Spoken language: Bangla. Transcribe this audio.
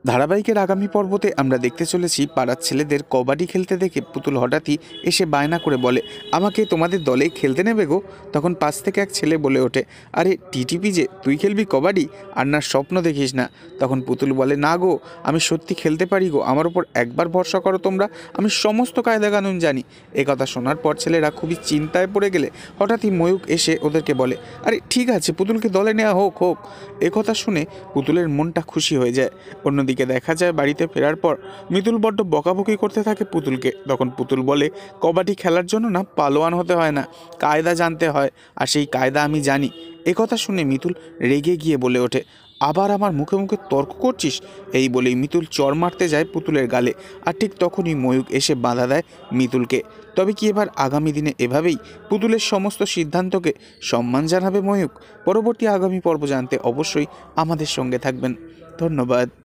ধারাবাহিকের আগামী পর্বতে আমরা দেখতে চলেছি পাড়ার ছেলেদের কবাডি খেলতে দেখে পুতুল হঠাৎই এসে বায়না করে বলে, আমাকে তোমাদের দলে খেলতে নেবে গো। তখন পাশ থেকে এক ছেলে বলে ওঠে, আরে টিটিপি যে, তুই খেলবি কবাডি? আর না স্বপ্ন দেখিস না। তখন পুতুল বলে, না গো, আমি সত্যি খেলতে পারি গো, আমার ওপর একবার ভরসা করো তোমরা, আমি সমস্ত কায়দা কানুন জানি। কথা শোনার পর ছেলেরা খুবই চিন্তায় পড়ে গেলে হঠাৎই ময়ূক এসে ওদেরকে বলে, আরে ঠিক আছে, পুতুলকে দলে নেওয়া হোক হোক। কথা শুনে পুতুলের মনটা খুশি হয়ে যায়। অন্যদিকে দেখা যায় বাড়িতে ফেরার পর মিতুল বড্ড বকাবকি করতে থাকে পুতুলকে। তখন পুতুল বলে, কবাডি খেলার জন্য না পালোয়ান হতে হয় না, কায়দা জানতে হয়, আর সেই কায়দা আমি জানি। কথা শুনে মিতুল রেগে গিয়ে বলে ওঠে, আবার আমার মুখে মুখে তর্ক করছিস? এই বলেই মিতুল চড় মারতে যায় পুতুলের গালে। আর ঠিক তখনই ময়ূক এসে বাধা দেয় মিতুলকে। তবে কি এবার আগামী দিনে এভাবেই পুতুলের সমস্ত সিদ্ধান্তকে সম্মান জানাবে ময়ূক? পরবর্তী আগামী পর্ব জানতে অবশ্যই আমাদের সঙ্গে থাকবেন। ধন্যবাদ।